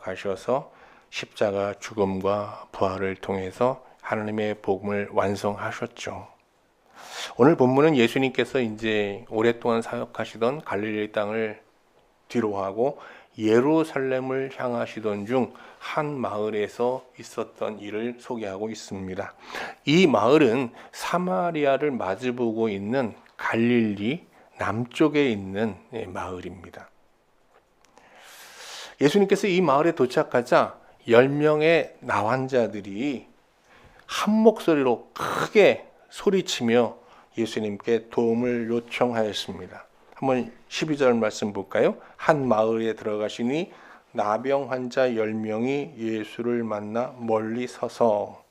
가셔서 십자가 죽음과 부활을 통해서 하나님의 복음을 완성하셨죠. 오늘 본문은 예수님께서 이제 오랫동안 사역하시던 갈릴리 땅을 뒤로하고 예루살렘을 향하시던 중 한 마을에서 있었던 일을 소개하고 있습니다. 이 마을은 사마리아를 마주보고 있는 갈릴리 남쪽에 있는 마을입니다. 예수님께서 이 마을에 도착하자 10명의 나환자들이 한 목소리로 크게 소리치며 예수님께 도움을 요청하였습니다. 한번 12절 말씀 볼까요? 한 마을에 들어가시니 나병 환자 10명이 예수를 만나 멀리 서서,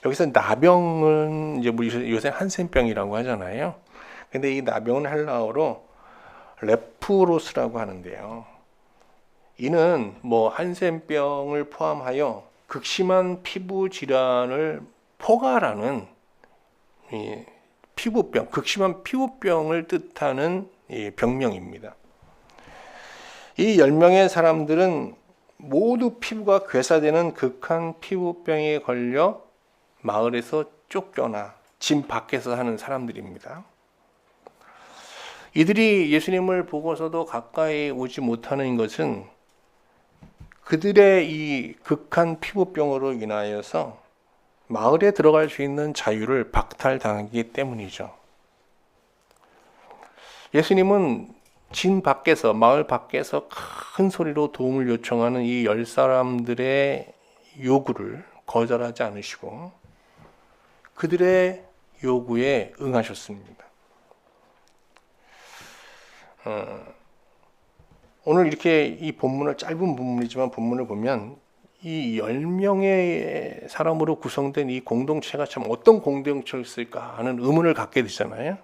여기서 나병은 이제 우리 요새 한센병이라고 하잖아요. 근데 이 나병은 헬라어로 레프로스라고 하는데요. 이는 한센병을 포함하여 극심한 피부 질환을 포괄하는 피부병, 극심한 피부병을 뜻하는 병명입니다. 이 10명의 사람들은 모두 피부가 괴사되는 극한 피부병에 걸려 마을에서 쫓겨나 집 밖에서 사는 사람들입니다. 이들이 예수님을 보고서도 가까이 오지 못하는 것은 그들의 이 극한 피부병으로 인하여서 마을에 들어갈 수 있는 자유를 박탈당하기 때문이죠. 예수님은 진 밖에서, 마을 밖에서 큰 소리로 도움을 요청하는 이 10사람들의 요구를 거절하지 않으시고 그들의 요구에 응하셨습니다. 오늘 이렇게 이 본문을, 짧은 본문이지만 본문을 보면 이 10명의 사람으로 구성된 이 공동체가 참 어떤 공동체였을까 하는 의문을 갖게 되잖아요.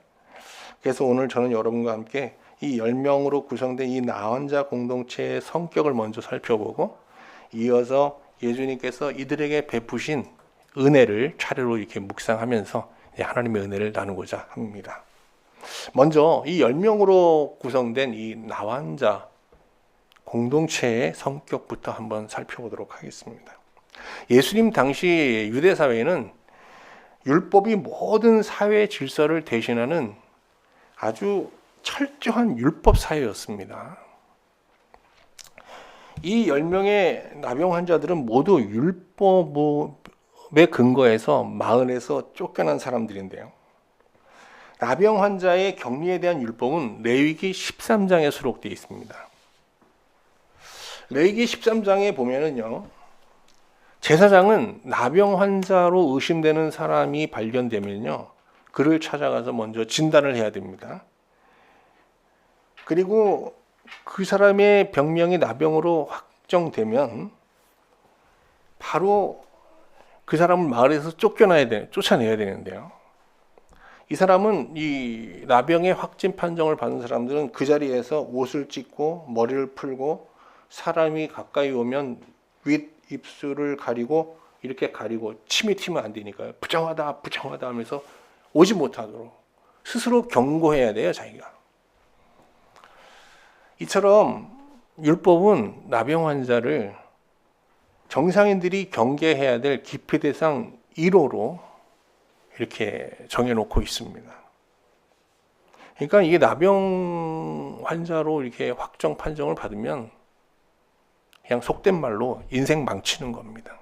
그래서 오늘 저는 여러분과 함께 이 10명으로 구성된 이 나환자 공동체의 성격을 먼저 살펴보고, 이어서 예수님께서 이들에게 베푸신 은혜를 차례로 이렇게 묵상하면서 하나님의 은혜를 나누고자 합니다. 먼저 이 10명으로 구성된 이 나환자 공동체의 성격부터 한번 살펴보도록 하겠습니다. 예수님 당시 유대 사회는 율법이 모든 사회 질서를 대신하는 아주 철저한 율법 사회였습니다. 이 10명의 나병 환자들은 모두 율법에 근거해서 마을에서 쫓겨난 사람들인데요. 나병 환자의 격리에 대한 율법은 레위기 13장에 수록되어 있습니다. 레위기 13장에 보면은요, 제사장은 나병 환자로 의심되는 사람이 발견되면요, 그를 찾아가서 먼저 진단을 해야 됩니다. 그리고 그 사람의 병명이 나병으로 확정되면 바로 그 사람을 마을에서 쫓아내야 되는데요. 이 사람은 이 나병의 확진 판정을 받은 사람들은 그 자리에서 옷을 찢고 머리를 풀고, 사람이 가까이 오면 윗 입술을 가리고, 이렇게 가리고, 침이 튀면 안 되니까요. 부정하다 하면서 오지 못하도록 스스로 경고해야 돼요, 자기가. 이처럼 율법은 나병 환자를 정상인들이 경계해야 될 기피 대상 1호로 이렇게 정해놓고 있습니다. 그러니까 이게 나병 환자로 이렇게 확정 판정을 받으면 그냥 속된 말로 인생 망치는 겁니다.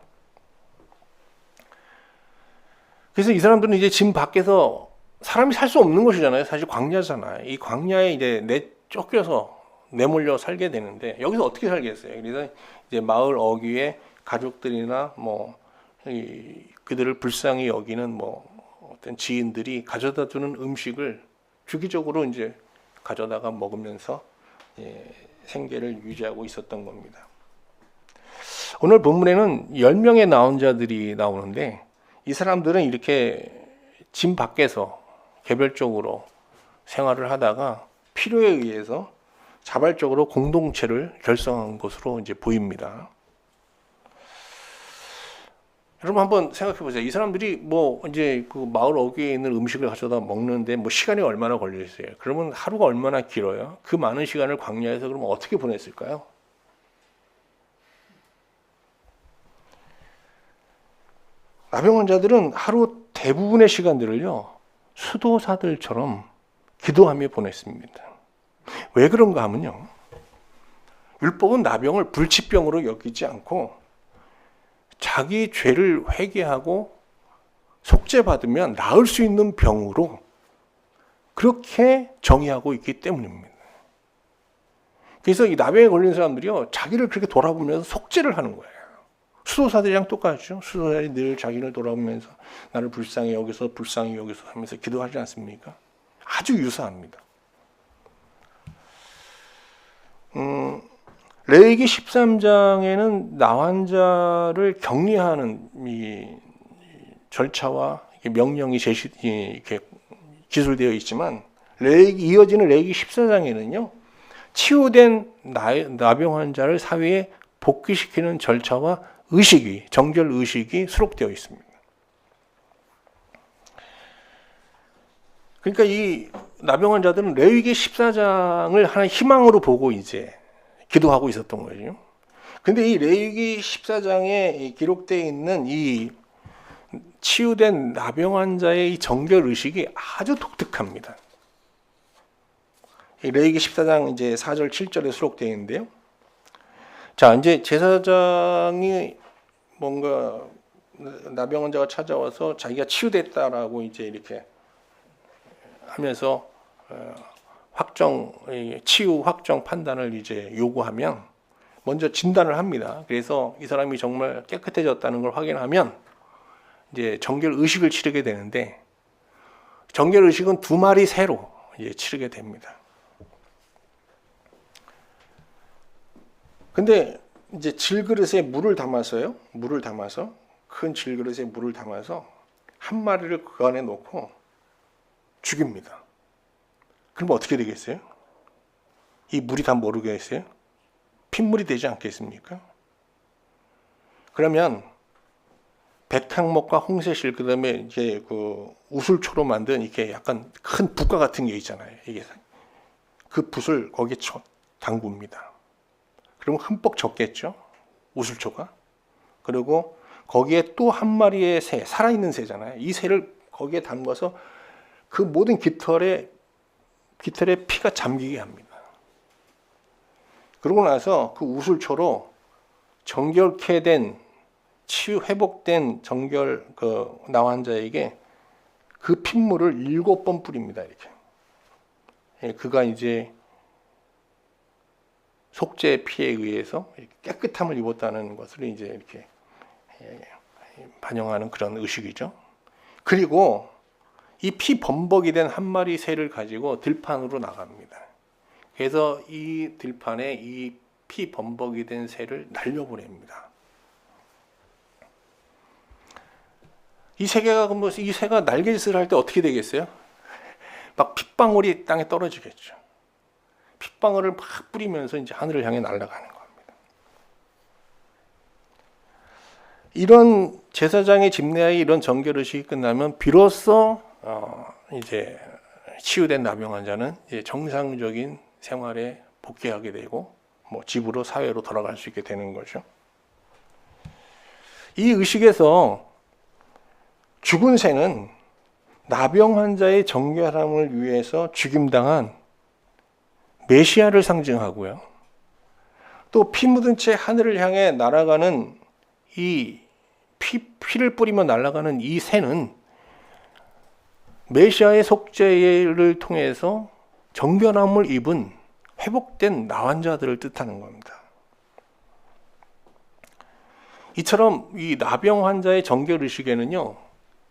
그래서 이 사람들은 이제 집 밖에서 사람이 살 수 없는 곳이잖아요. 사실 광야잖아요. 이 광야에 이제 쫓겨서 내몰려 살게 되는데, 여기서 어떻게 살겠어요? 그래서 이제 마을 어귀에 가족들이나 그들을 불쌍히 여기는 어떤 지인들이 가져다 주는 음식을 주기적으로 이제 가져다가 먹으면서 생계를 유지하고 있었던 겁니다. 오늘 본문에는 10명의 나환자들이 나오는데, 이 사람들은 이렇게 집 밖에서 개별적으로 생활을 하다가 필요에 의해서 자발적으로 공동체를 결성한 것으로 이제 보입니다. 여러분 한번 생각해 보세요. 이 사람들이 이제 그 마을 어귀에 있는 음식을 가져다 먹는데 시간이 얼마나 걸렸어요? 그러면 하루가 얼마나 길어요? 그 많은 시간을 광야에서 그러면 어떻게 보냈을까요? 나병 환자들은 하루 대부분의 시간들을요, 수도사들처럼 기도하며 보냈습니다. 왜 그런가 하면요, 율법은 나병을 불치병으로 여기지 않고 자기 죄를 회개하고 속죄받으면 나을 수 있는 병으로 그렇게 정의하고 있기 때문입니다. 그래서 이 나병에 걸린 사람들이요, 자기를 그렇게 돌아보면서 속죄를 하는 거예요. 수도사들이랑 똑같죠. 수도사들이 늘 자기를 돌아보면서 나를 불쌍히 여기서 불쌍히 여기서 하면서 기도하지 않습니까? 아주 유사합니다. 레위기 13장에는 나환자를 격리하는 이 절차와 명령이 이렇게 기술되어 있지만, 이어지는 레위기 14장에는요, 치유된 나병 환자를 사회에 복귀시키는 절차와 정결 의식이 수록되어 있습니다. 그러니까 이 나병 환자들은 레위기 14장을 하나의 희망으로 보고 이제 기도하고 있었던 거죠. 근데 이 레위기 14장에 기록되어 있는 이 치유된 나병 환자의 이 정결 의식이 아주 독특합니다. 레위기 14장 이제 4절 7절에 수록되어 있는데요. 자, 이제 제사장이 뭔가 나병 환자가 찾아와서 자기가 치유됐다라고 이제 이렇게 하면서 치유 확정 판단을 이제 요구하면 먼저 진단을 합니다. 그래서 이 사람이 정말 깨끗해졌다는 걸 확인하면 이제 정결 의식을 치르게 되는데, 정결 의식은 2마리 새로 이제 치르게 됩니다. 근데 이제 질그릇에 물을 담아서 큰 질그릇에 물을 담아서 한 마리를 그 안에 놓고 죽입니다. 그럼 어떻게 되겠어요? 이 물이 다 모르겠어요? 핏물이 되지 않겠습니까? 그러면 백향목과 홍새실, 그다음에 이제 그 우술초로 만든 이렇게 약간 큰 붓과 같은 게 있잖아요. 이게 그 붓을 거기에 담굽니다. 그러면 흠뻑 젖겠죠? 우술초가. 그리고 거기에 또 한 마리의 새, 살아있는 새잖아요. 이 새를 거기에 담가서 그 모든 깃털에 피가 잠기게 합니다. 그러고 나서 그 우술초로 정결케 된 회복된 정결 나환자에게 그 핏물을 7번 뿌립니다. 이렇게. 그가 이제 속죄 피에 의해서 깨끗함을 입었다는 것을 이제 이렇게 반영하는 그런 의식이죠. 그리고 이 피 범벅이 된 한 마리 새를 가지고 들판으로 나갑니다. 그래서 이 들판에 이 피 범벅이 된 새를 날려보냅니다. 이 새가 날개짓을 할 때 어떻게 되겠어요? 막 핏방울이 땅에 떨어지겠죠. 핏방울을 막 뿌리면서 이제 하늘을 향해 날아가는 겁니다. 이런 제사장의 집내의 이런 정결 의식이 끝나면 비로소 이제 치유된 나병 환자는 이제 정상적인 생활에 복귀하게 되고 집으로 사회로 돌아갈 수 있게 되는 거죠. 이 의식에서 죽은 새는 나병 환자의 정결함을 위해서 죽임당한 메시아를 상징하고요. 또 피 묻은 채 하늘을 향해 날아가는 이 피를 뿌리며 날아가는 이 새는 메시아의 속죄를 통해서 정결함을 입은 회복된 나환자들을 뜻하는 겁니다. 이처럼 이 나병 환자의 정결 의식에는요,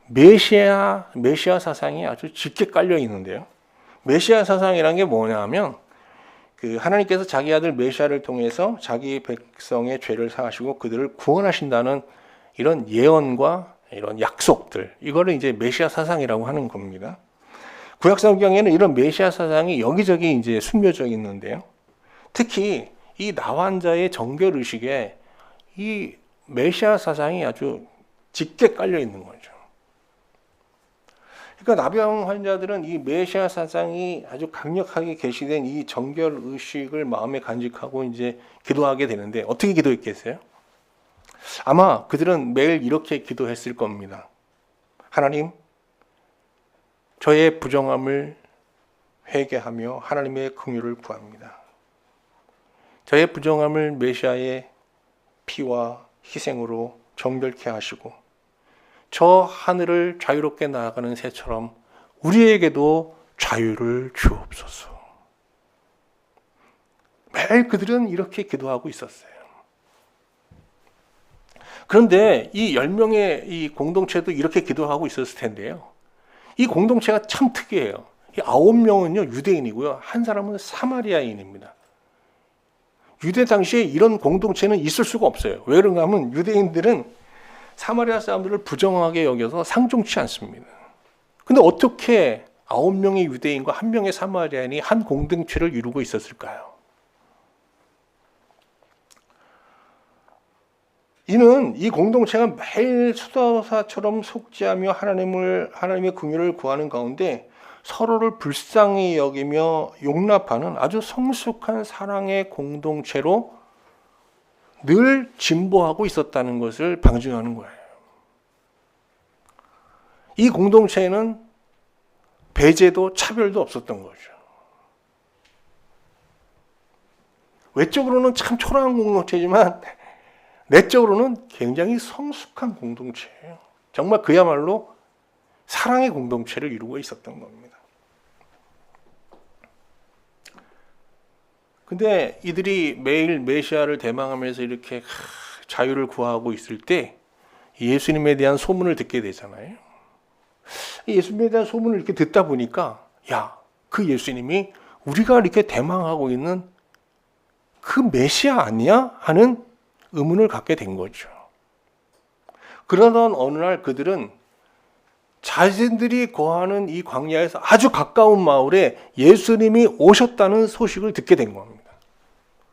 메시아 사상이 아주 짙게 깔려 있는데요. 메시아 사상이란 게 뭐냐 하면, 하나님께서 자기 아들 메시아를 통해서 자기 백성의 죄를 사하시고 그들을 구원하신다는 이런 예언과 이런 약속들, 이거를 이제 메시아 사상이라고 하는 겁니다. 구약 성경에는 이런 메시아 사상이 여기저기 이제 숨겨져 있는데요. 특히 이 나환자의 정결 의식에 이 메시아 사상이 아주 짙게 깔려 있는 거죠. 그러니까 나병 환자들은 이 메시아 사상이 아주 강력하게 계시된 이 정결 의식을 마음에 간직하고 이제 기도하게 되는데, 어떻게 기도했겠어요? 아마 그들은 매일 이렇게 기도했을 겁니다. 하나님, 저의 부정함을 회개하며 하나님의 긍휼을 구합니다. 저의 부정함을 메시아의 피와 희생으로 정결케 하시고 저 하늘을 자유롭게 나아가는 새처럼 우리에게도 자유를 주옵소서. 매일 그들은 이렇게 기도하고 있었어요. 그런데 이 10명의 이 공동체도 이렇게 기도하고 있었을 텐데요. 이 공동체가 참 특이해요. 이 9명은요, 유대인이고요. 한 사람은 사마리아인입니다. 유대 당시에 이런 공동체는 있을 수가 없어요. 왜 그런가 하면 유대인들은 사마리아 사람들을 부정하게 여겨서 상종치 않습니다. 근데 어떻게 9명의 유대인과 1명의 사마리아인이 한 공동체를 이루고 있었을까요? 이는 이 공동체가 매일 수도사처럼 속죄하며 하나님의 긍휼을 구하는 가운데 서로를 불쌍히 여기며 용납하는 아주 성숙한 사랑의 공동체로 늘 진보하고 있었다는 것을 방증하는 거예요. 이 공동체에는 배제도 차별도 없었던 거죠. 외적으로는 참 초라한 공동체지만 내적으로는 굉장히 성숙한 공동체예요. 정말 그야말로 사랑의 공동체를 이루고 있었던 겁니다. 근데 이들이 매일 메시아를 대망하면서 이렇게 자유를 구하고 있을 때 예수님에 대한 소문을 듣게 되잖아요. 예수님에 대한 소문을 이렇게 듣다 보니까 그 예수님이 우리가 이렇게 대망하고 있는 그 메시아 아니야? 하는 의문을 갖게 된 거죠. 그러던 어느 날 그들은 자신들이 거하는 이 광야에서 아주 가까운 마을에 예수님이 오셨다는 소식을 듣게 된 겁니다.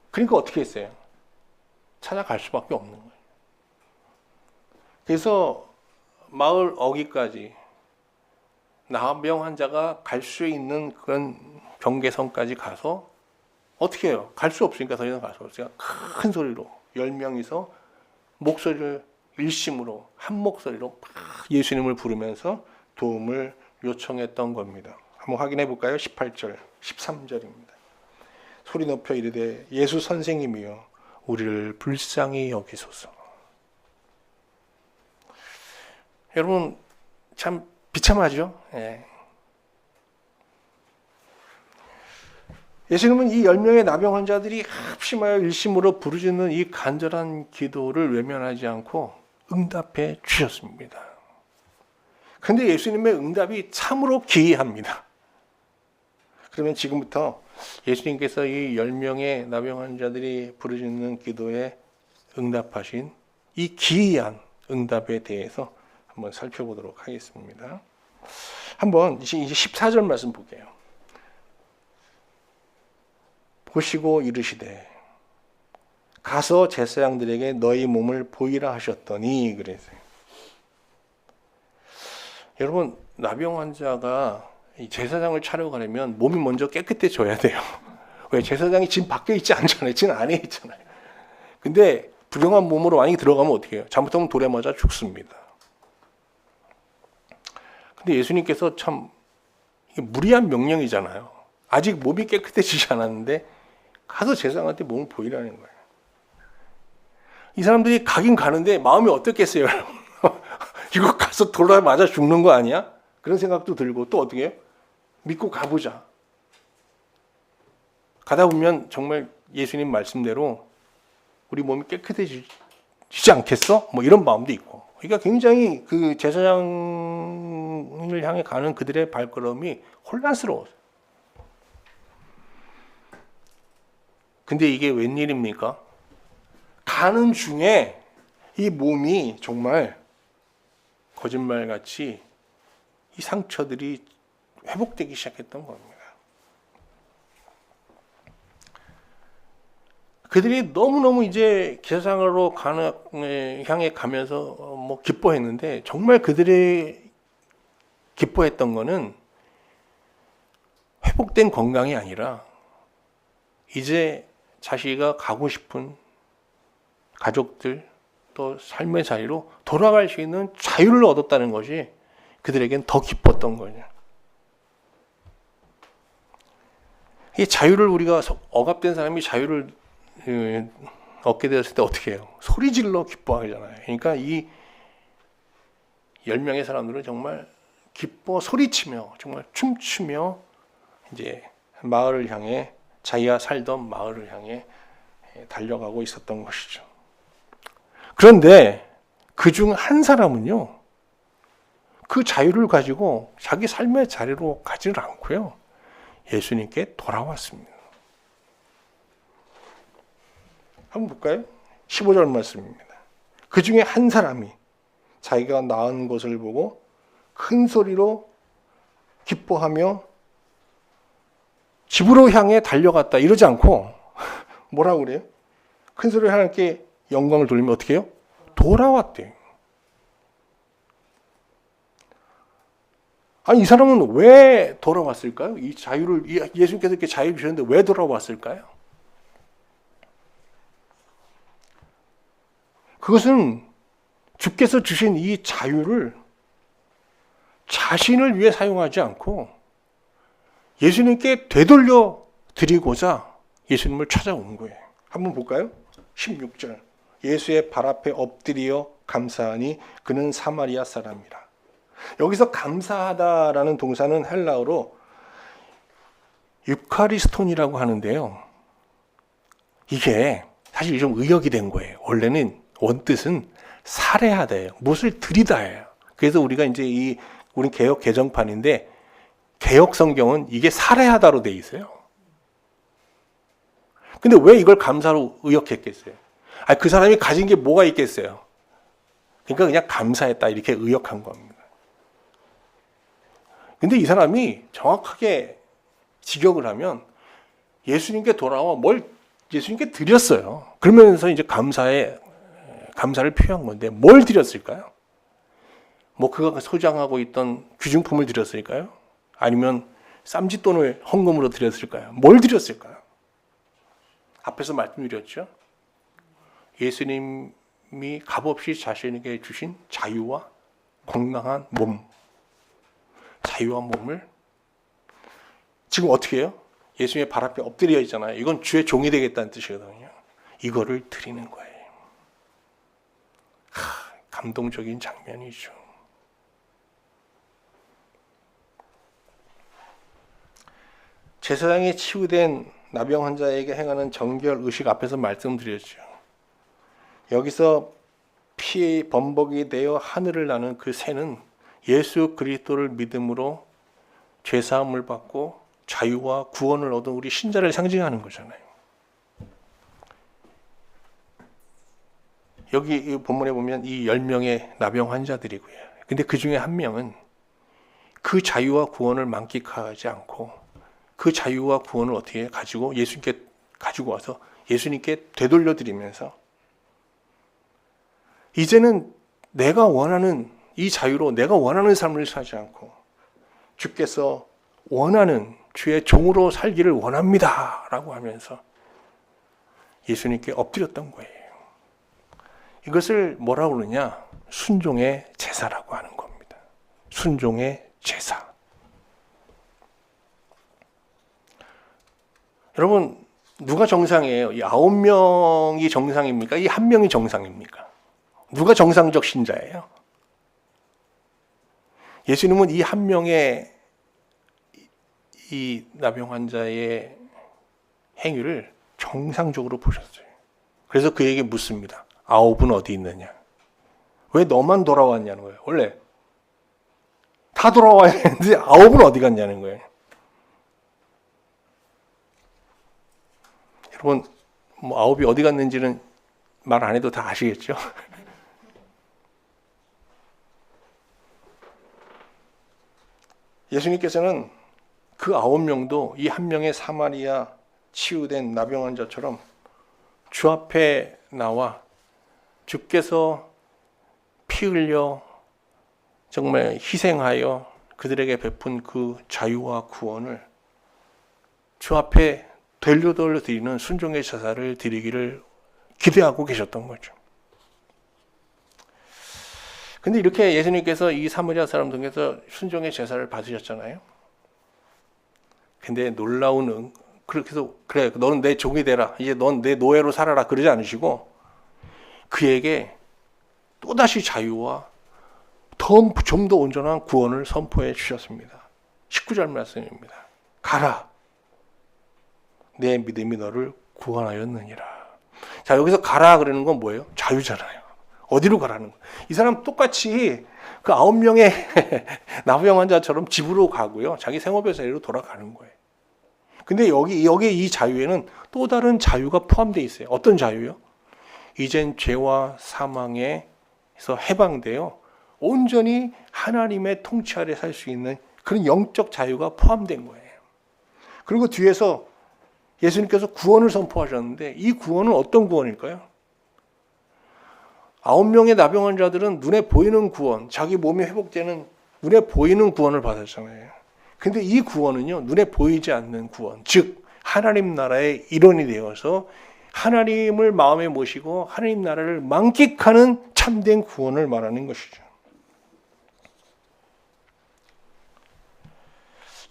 그러니까 어떻게 했어요? 찾아갈 수밖에 없는 거예요. 그래서 마을 어귀까지 나병 환자가 갈 수 있는 그런 경계선까지 가서 어떻게 해요? 갈 수 없으니까 더 이상 갈 수 없으니까 큰 소리로 10명이서 목소리를 일심으로 한 목소리로 예수님을 부르면서 도움을 요청했던 겁니다. 한번 확인해 볼까요? 18절, 13절입니다. 소리 높여 이르되 예수 선생님이여 우리를 불쌍히 여기소서. 여러분 참 비참하죠? 예수님은 이 10명의 나병 환자들이 합심하여 일심으로 부르짖는 이 간절한 기도를 외면하지 않고 응답해 주셨습니다. 그런데 예수님의 응답이 참으로 기이합니다. 그러면 지금부터 예수님께서 이 10명의 나병 환자들이 부르짖는 기도에 응답하신 이 기이한 응답에 대해서 한번 살펴보도록 하겠습니다. 한번 이제 14절 말씀 볼게요. 보시고 이르시되 가서 제사장들에게 너희 몸을 보이라 하셨더니 그랬어요. 여러분 나병 환자가 제사장을 차려가려면 몸이 먼저 깨끗해져야 돼요. 왜? 제사장이 지금 밖에 있지 않잖아요. 지금 안에 있잖아요. 근데 부정한 몸으로 만약에 들어가면 어떻게 해요? 잘못하면 돌에 맞아 죽습니다. 근데 예수님께서 참 무리한 명령이잖아요. 아직 몸이 깨끗해지지 않았는데 가서 제사장한테 몸을 보이라는 거예요. 이 사람들이 가긴 가는데 마음이 어떻겠어요? 이거 가서 돌아 맞아 죽는 거 아니야? 그런 생각도 들고 또 어떻게 해요? 믿고 가보자. 가다 보면 정말 예수님 말씀대로 우리 몸이 깨끗해지지 않겠어? 뭐 이런 마음도 있고. 그러니까 굉장히 그 제사장을 향해 가는 그들의 발걸음이 혼란스러워요. 근데 이게 웬일입니까? 가는 중에 이 몸이 정말 거짓말같이 이 상처들이 회복되기 시작했던 겁니다. 그들이 너무너무 이제 제사장으로 향해 가면서 뭐 기뻐했는데 정말 그들이 기뻐했던 거는 회복된 건강이 아니라 이제 자기가 가고 싶은 가족들, 또 삶의 자리로 돌아갈 수 있는 자유를 얻었다는 것이 그들에겐 더 기뻤던 거죠. 이 자유를 우리가 억압된 사람이 자유를 얻게 되었을 때 어떻게 해요? 소리 질러 기뻐하잖아요. 그러니까 이 10명의 사람들은 정말 기뻐 소리치며 정말 춤추며 이제 마을을 향해 자기가 살던 마을을 향해 달려가고 있었던 것이죠. 그런데 그중 한 사람은요, 그 자유를 가지고 자기 삶의 자리로 가지를 않고요, 예수님께 돌아왔습니다. 한번 볼까요? 15절 말씀입니다. 그 중에 한 사람이 자기가 낳은 것을 보고 큰 소리로 기뻐하며 집으로 향해 달려갔다 이러지 않고 뭐라고 그래요? 큰 소리로 하나님께 영광을 돌리면 어떻게 해요? 돌아왔대요. 아니, 이 사람은 왜 돌아왔을까요? 이 자유를, 예수님께서 이렇게 자유를 주셨는데 왜 돌아왔을까요? 그것은 주께서 주신 이 자유를 자신을 위해 사용하지 않고 예수님께 되돌려 드리고자 예수님을 찾아온 거예요. 한번 볼까요? 16절. 예수의 발 앞에 엎드려 감사하니 그는 사마리아 사람이라. 여기서 감사하다라는 동사는 헬라어로 유카리스톤이라고 하는데요. 이게 사실 좀 의역이 된 거예요. 원래는 원뜻은 살해하다예요. 무엇을 드리다예요. 그래서 우리가 이제 우리 개역 개정판인데 개역 성경은 이게 살해하다로 돼 있어요. 근데 왜 이걸 감사로 의역했겠어요? 그 사람이 가진 게 뭐가 있겠어요? 그러니까 그냥 감사했다 이렇게 의역한 겁니다. 근데 이 사람이 정확하게 직역을 하면 예수님께 돌아와 뭘 예수님께 드렸어요. 그러면서 이제 감사를 표한 건데 뭘 드렸을까요? 뭐 그가 소장하고 있던 귀중품을 드렸을까요? 아니면 쌈짓돈을 헌금으로 드렸을까요? 뭘 드렸을까요? 앞에서 말씀드렸죠. 예수님이 값없이 자신에게 주신 자유와 건강한 몸, 자유와 몸을 지금 어떻게 해요? 예수님의 발 앞에 엎드려 있잖아요. 이건 주의 종이 되겠다는 뜻이거든요. 이거를 드리는 거예요. 감동적인 장면이죠. 제사장에 치유된 나병 환자에게 행하는 정결 의식 앞에서 말씀드렸죠. 여기서 피의 범벅이 되어 하늘을 나는 그 새는 예수 그리스도를 믿음으로 죄사함을 받고 자유와 구원을 얻은 우리 신자를 상징하는 거잖아요. 여기 이 본문에 보면 이 10명의 나병 환자들이고요. 근데 그 중에 한 명은 그 자유와 구원을 만끽하지 않고 그 자유와 구원을 어떻게 가지고 예수님께 가지고 와서 예수님께 되돌려 드리면서 이제는 내가 원하는 이 자유로 내가 원하는 삶을 살지 않고 주께서 원하는 주의 종으로 살기를 원합니다 라고 하면서 예수님께 엎드렸던 거예요. 이것을 뭐라고 그러냐? 순종의 제사라고 하는 겁니다. 순종의 제사. 여러분, 누가 정상이에요? 이 9명이 정상입니까? 이 한 명이 정상입니까? 누가 정상적 신자예요? 예수님은 이 한 명의 이 나병 환자의 행위를 정상적으로 보셨어요. 그래서 그에게 묻습니다. 9은 어디 있느냐? 왜 너만 돌아왔냐는 거예요. 원래 다 돌아와야 되는데 9은 어디 갔냐는 거예요. 여러분, 뭐 9이 어디 갔는지는 말 안 해도 다 아시겠죠? 예수님께서는 그 9명도 이 한 명의 사마리아 치유된 나병 환자처럼 주 앞에 나와 주께서 피 흘려 정말 희생하여 그들에게 베푼 그 자유와 구원을 주 앞에 되돌려 드리는 순종의 제사를 드리기를 기대하고 계셨던 거죠. 근데 이렇게 예수님께서 이 사마리아 사람 중에서 순종의 제사를 받으셨잖아요. 근데 놀라운 그렇게 해서 그래 너는 내 종이 되라, 이제 넌 내 노예로 살아라, 그러지 않으시고 그에게 또다시 자유와 좀 더 온전한 구원을 선포해 주셨습니다. 19절 말씀입니다. 가라, 내 믿음이 너를 구원하였느니라. 자, 여기서 가라 그러는 건 뭐예요? 자유잖아요. 어디로 가라는 거예요? 이 사람 똑같이 그 9명의 나병 환자처럼 집으로 가고요, 자기 생업의 자리로 돌아가는 거예요. 근데 여기 이 자유에는 또 다른 자유가 포함되어 있어요. 어떤 자유요? 이젠 죄와 사망에서 해방되어 온전히 하나님의 통치 아래 살 수 있는 그런 영적 자유가 포함된 거예요. 그리고 뒤에서 예수님께서 구원을 선포하셨는데 이 구원은 어떤 구원일까요? 9명의 나병 환자들은 눈에 보이는 구원, 자기 몸이 회복되는 눈에 보이는 구원을 받았잖아요. 근데 이 구원은요, 눈에 보이지 않는 구원, 즉 하나님 나라의 일원이 되어서 하나님을 마음에 모시고 하나님 나라를 만끽하는 참된 구원을 말하는 것이죠.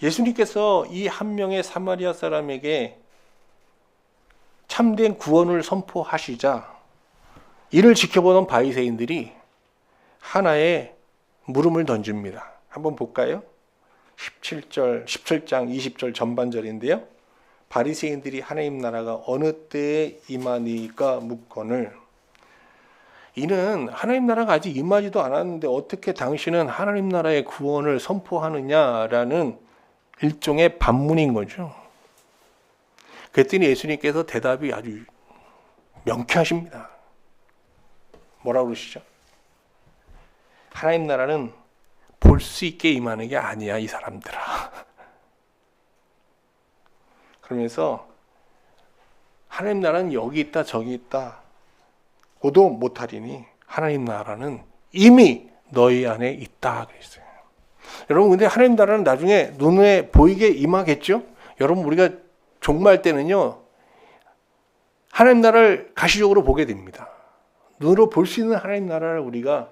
예수님께서 이 한 명의 사마리아 사람에게 참된 구원을 선포하시자 이를 지켜보던 바리새인들이 하나의 물음을 던집니다. 한번 볼까요? 17장 20절 전반절인데요. 바리새인들이 하나님 나라가 어느 때에 임하니까 묻거늘, 이는 하나님 나라가 아직 임하지도 않았는데 어떻게 당신은 하나님 나라의 구원을 선포하느냐라는 일종의 반문인 거죠. 그랬더니 예수님께서 대답이 아주 명쾌하십니다. 뭐라고 그러시죠? 하나님 나라는 볼 수 있게 임하는 게 아니야, 이 사람들아. 그러면서 하나님 나라는 여기 있다 저기 있다 고도 못하리니 하나님 나라는 이미 너희 안에 있다 그랬어요. 여러분, 근데 하나님 나라는 나중에 눈에 보이게 임하겠죠? 여러분, 우리가 종말 때는요, 하나님 나라를 가시적으로 보게 됩니다. 눈으로 볼 수 있는 하나님 나라를 우리가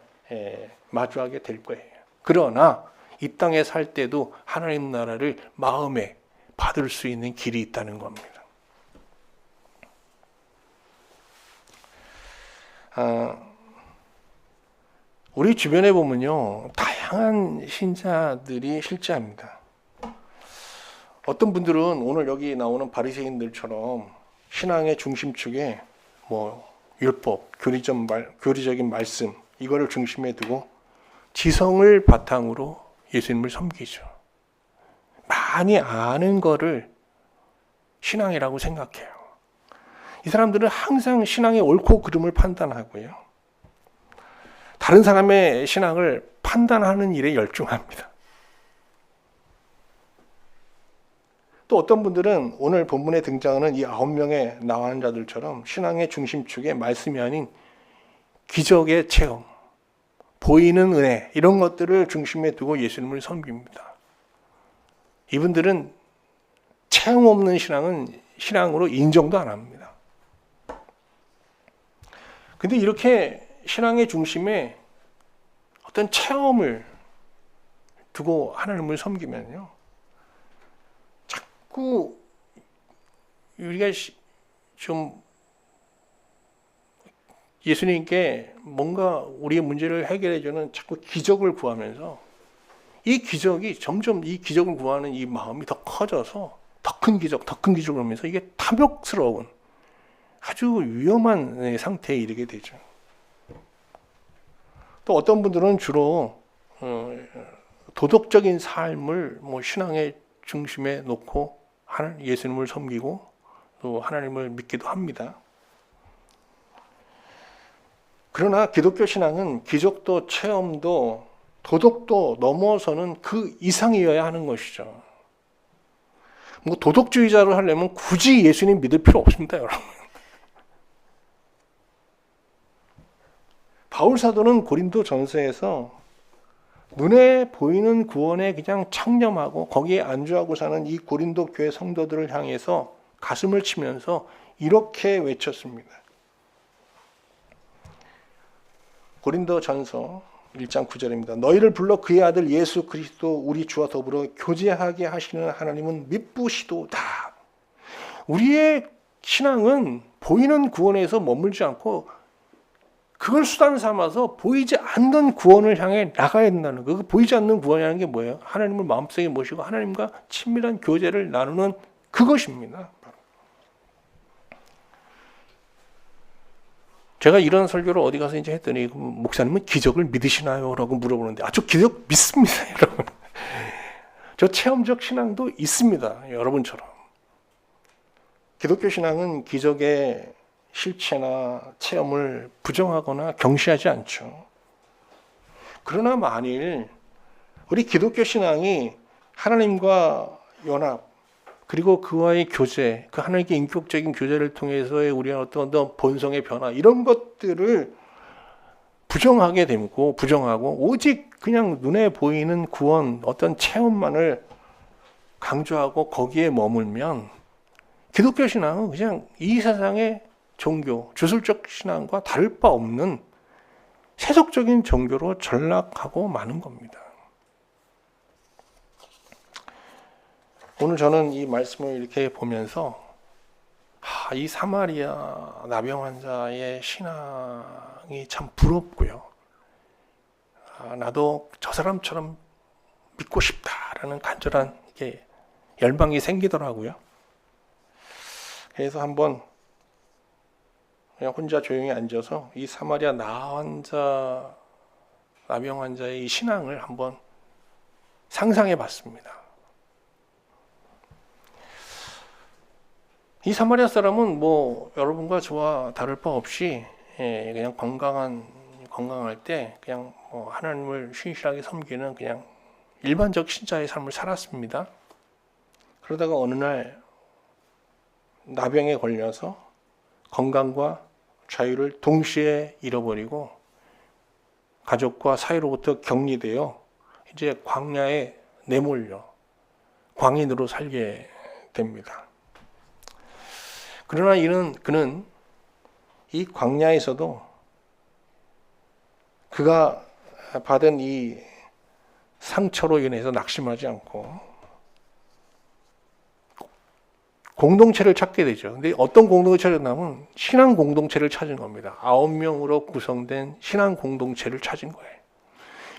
마주하게 될 거예요. 그러나 이 땅에 살 때도 하나님 나라를 마음에 받을 수 있는 길이 있다는 겁니다. 우리 주변에 보면요, 다양한 신자들이 실제합니다. 어떤 분들은 오늘 여기 나오는 바리새인들처럼 신앙의 중심축에 율법, 교리적인 말씀 이거를 중심에 두고 지성을 바탕으로 예수님을 섬기죠. 많이 아는 거를 신앙이라고 생각해요. 이 사람들은 항상 신앙의 옳고 그름을 판단하고요, 다른 사람의 신앙을 판단하는 일에 열중합니다. 또 어떤 분들은 오늘 본문에 등장하는 이 9명의 나환 자들처럼 신앙의 중심축에 말씀이 아닌 기적의 체험, 보이는 은혜 이런 것들을 중심에 두고 예수님을 섬깁니다. 이분들은 체험 없는 신앙은 신앙으로 인정도 안 합니다. 근데 이렇게 신앙의 중심에 어떤 체험을 두고 하나님을 섬기면요, 자꾸 우리가 좀 예수님께 뭔가 우리의 문제를 해결해주는 자꾸 기적을 구하면서 이 기적이 점점 이 기적을 구하는 이 마음이 더 커져서 더 큰 기적을 하면서 이게 탐욕스러운 아주 위험한 상태에 이르게 되죠. 또 어떤 분들은 주로 도덕적인 삶을 신앙의 중심에 놓고 예수님을 섬기고 또 하나님을 믿기도 합니다. 그러나 기독교 신앙은 기적도 체험도 도덕도 넘어서는 그 이상이어야 하는 것이죠. 도덕주의자로 하려면 굳이 예수님 믿을 필요 없습니다, 여러분. 바울 사도는 고린도 전서에서 눈에 보이는 구원에 그냥 창념하고 거기에 안주하고 사는 이 고린도 교회 성도들을 향해서 가슴을 치면서 이렇게 외쳤습니다. 고린도 전서 1장 9절입니다. 너희를 불러 그의 아들 예수 그리스도 우리 주와 더불어 교제하게 하시는 하나님은 미쁘시도다. 우리의 신앙은 보이는 구원에서 머물지 않고 그걸 수단 삼아서 보이지 않는 구원을 향해 나가야 된다는 거. 그 보이지 않는 구원이라는 게 뭐예요? 하나님을 마음속에 모시고 하나님과 친밀한 교제를 나누는 그것입니다. 제가 이런 설교를 어디 가서 이제 했더니 목사님은 기적을 믿으시나요? 라고 물어보는데 저 기적 믿습니다, 여러분. 저 체험적 신앙도 있습니다, 여러분처럼. 기독교 신앙은 기적의 실체나 체험을 부정하거나 경시하지 않죠. 그러나 만일 우리 기독교 신앙이 하나님과 연합, 그리고 그와의 교제, 그 하나님께 인격적인 교제를 통해서의 우리의 어떤 본성의 변화, 이런 것들을 부정하게 되고 부정하고 오직 그냥 눈에 보이는 구원, 어떤 체험만을 강조하고 거기에 머물면 기독교 신앙은 그냥 이 세상의 종교, 주술적 신앙과 다를 바 없는 세속적인 종교로 전락하고 마는 겁니다. 오늘 저는 이 말씀을 이렇게 보면서 이 사마리아 나병 환자의 신앙이 참 부럽고요. 나도 저 사람처럼 믿고 싶다라는 간절한 열망이 생기더라고요. 그래서 한번 그냥 혼자 조용히 앉아서 이 사마리아 나병 환자의 이 신앙을 한번 상상해 봤습니다. 이 사마리아 사람은 여러분과 저와 다를 바 없이 그냥 건강할 때 그냥 하나님을 신실하게 섬기는 그냥 일반적 신자의 삶을 살았습니다. 그러다가 어느 날 나병에 걸려서 건강과 자유를 동시에 잃어버리고 가족과 사이로부터 격리되어 이제 광야에 내몰려 광인으로 살게 됩니다. 그러나 그는 이 광야에서도 그가 받은 이 상처로 인해서 낙심하지 않고 공동체를 찾게 되죠. 근데 어떤 공동체를 찾았냐면 신앙 공동체를 찾은 겁니다. 9명으로 구성된 신앙 공동체를 찾은 거예요.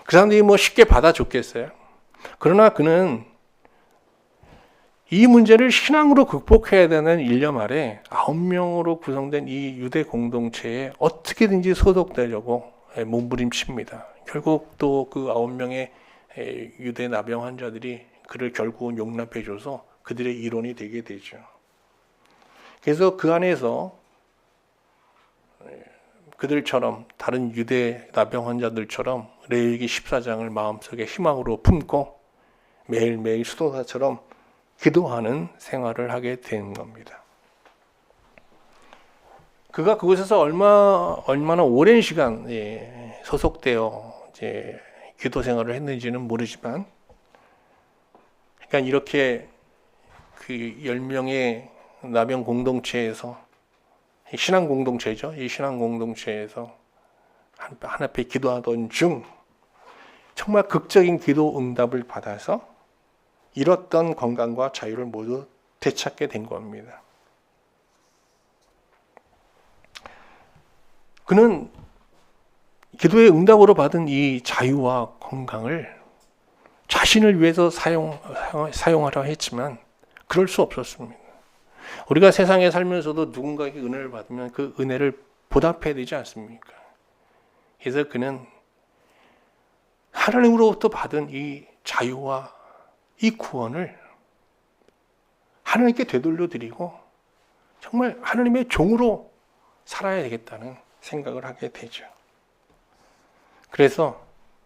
그 사람들이 쉽게 받아줬겠어요. 그러나 그는 이 문제를 신앙으로 극복해야 되는 일념 아래 9명으로 구성된 이 유대 공동체에 어떻게든지 소속되려고 몸부림칩니다. 결국 또 그 9명의 유대 나병 환자들이 그를 결국은 용납해줘서 그들의 일원이 되게 되죠. 그래서 그 안에서 그들처럼 다른 유대 나병 환자들처럼 레위기 14장을 마음속에 희망으로 품고 매일매일 수도사처럼 기도하는 생활을 하게 된 겁니다. 그가 그곳에서 얼마나 오랜 시간 소속되어 이제 기도 생활을 했는지는 모르지만, 그러니까 이렇게 그 10명의 나병 공동체에서 신앙 공동체죠. 이 신앙 공동체에서 하나님께 기도하던 중 정말 극적인 기도 응답을 받아서 잃었던 건강과 자유를 모두 되찾게 된 겁니다. 그는 기도의 응답으로 받은 이 자유와 건강을 자신을 위해서 사용하려 했지만 그럴 수 없었습니다. 우리가 세상에 살면서도 누군가에게 은혜를 받으면 그 은혜를 보답해야 되지 않습니까? 그래서 그는 하나님으로부터 받은 이 자유와 이 구원을 하나님께 되돌려 드리고 정말 하나님의 종으로 살아야 되겠다는 생각을 하게 되죠. 그래서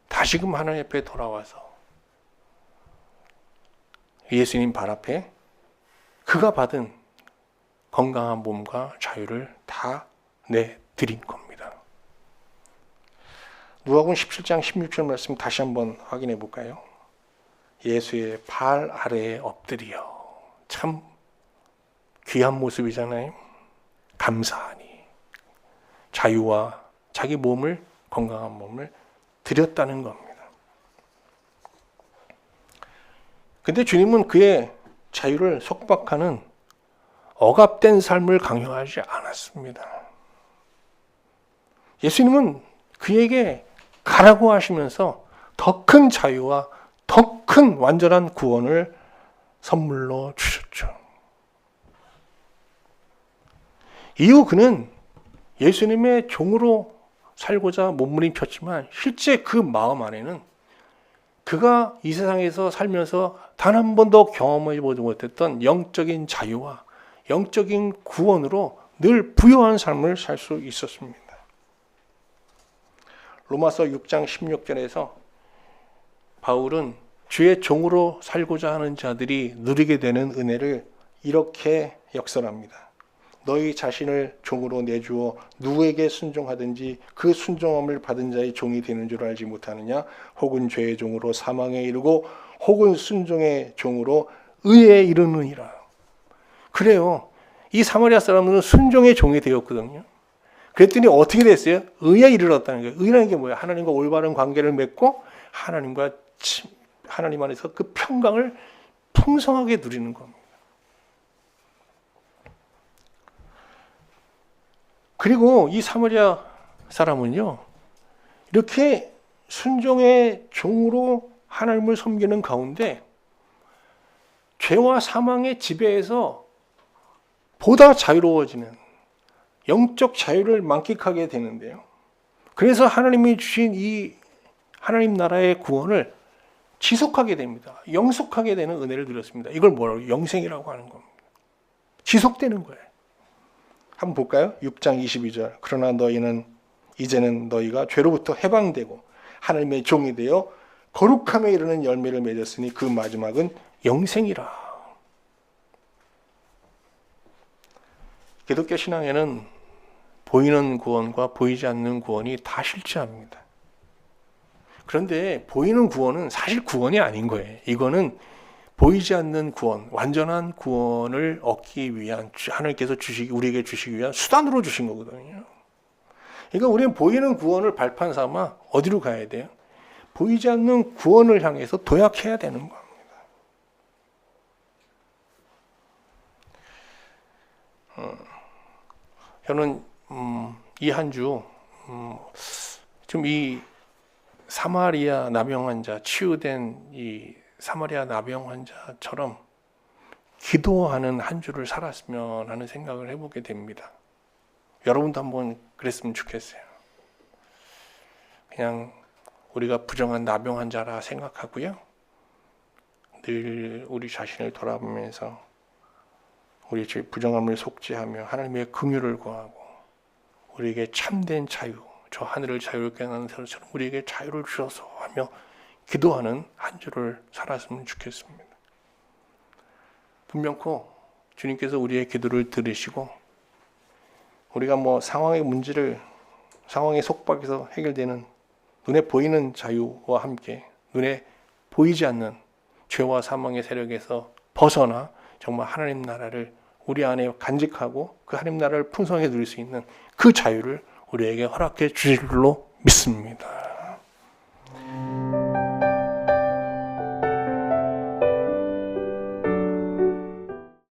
다시금 하나님 앞에 돌아와서 예수님 발 앞에 그가 받은 건강한 몸과 자유를 다 내드린 겁니다. 누가복음 17장 16절 말씀 다시 한번 확인해 볼까요? 예수의 발 아래에 엎드려. 참 귀한 모습이잖아요. 감사하니 자유와 자기 몸을, 건강한 몸을 드렸다는 겁니다. 근데 주님은 그의 자유를 속박하는 억압된 삶을 강요하지 않았습니다. 예수님은 그에게 가라고 하시면서 더 큰 자유와 더 큰 완전한 구원을 선물로 주셨죠. 이후 그는 예수님의 종으로 살고자 몸부림쳤지만 실제 그 마음 안에는 그가 이 세상에서 살면서 단 한 번도 경험해 보지 못했던 영적인 자유와 영적인 구원으로 늘 부유한 삶을 살 수 있었습니다. 로마서 6장 16절에서 바울은 주의 종으로 살고자 하는 자들이 누리게 되는 은혜를 이렇게 역설합니다. 너희 자신을 종으로 내주어 누구에게 순종하든지 그 순종함을 받은 자의 종이 되는 줄 알지 못하느냐? 혹은 죄의 종으로 사망에 이르고 혹은 순종의 종으로 의에 이르느니라. 그래요. 이 사마리아 사람들은 순종의 종이 되었거든요. 그랬더니 어떻게 됐어요? 의에 이르렀다는 거예요. 의라는 게 뭐예요? 하나님과 올바른 관계를 맺고 하나님 안에서 그 평강을 풍성하게 누리는 겁니다. 그리고 이 사마리아 사람은요, 이렇게 순종의 종으로 하나님을 섬기는 가운데 죄와 사망의 지배에서 보다 자유로워지는 영적 자유를 만끽하게 되는데요. 그래서 하나님이 주신 이 하나님 나라의 구원을 지속하게 됩니다. 영속하게 되는 은혜를 드렸습니다. 이걸 뭐라고? 영생이라고 하는 겁니다. 지속되는 거예요. 한번 볼까요? 6장 22절. 그러나 너희는 이제는 너희가 죄로부터 해방되고 하나님의 종이 되어 거룩함에 이르는 열매를 맺었으니 그 마지막은 영생이라. 기독교 신앙에는 보이는 구원과 보이지 않는 구원이 다 실제합니다. 그런데 보이는 구원은 사실 구원이 아닌 거예요. 이거는 보이지 않는 구원, 완전한 구원을 얻기 위한 하나님께서 우리에게 주시기 위한 수단으로 주신 거거든요. 그러니까 우리는 보이는 구원을 발판 삼아 어디로 가야 돼요? 보이지 않는 구원을 향해서 도약해야 되는 겁니다. 저는 이 한 주 좀 이 사마리아 나병 환자, 치유된 이 사마리아 나병 환자처럼 기도하는 한 주를 살았으면 하는 생각을 해보게 됩니다. 여러분도 한번 그랬으면 좋겠어요. 그냥 우리가 부정한 나병 환자라 생각하고요. 늘 우리 자신을 돌아보면서 우리 부정함을 속죄하며 하나님의 긍휼을 구하고 우리에게 참된 자유, 저 하늘을 자유롭게 하는 것처럼 우리에게 자유를 주셔서 하며 기도하는 한 주를 살았으면 좋겠습니다. 분명코 주님께서 우리의 기도를 들으시고 우리가 상황의 문제를 상황의 속박에서 해결되는 눈에 보이는 자유와 함께 눈에 보이지 않는 죄와 사망의 세력에서 벗어나 정말 하나님 나라를 우리 안에 간직하고 그 하나님 나라를 풍성하게 누릴 수 있는 그 자유를 우리에게 허락해 주실 줄로 믿습니다.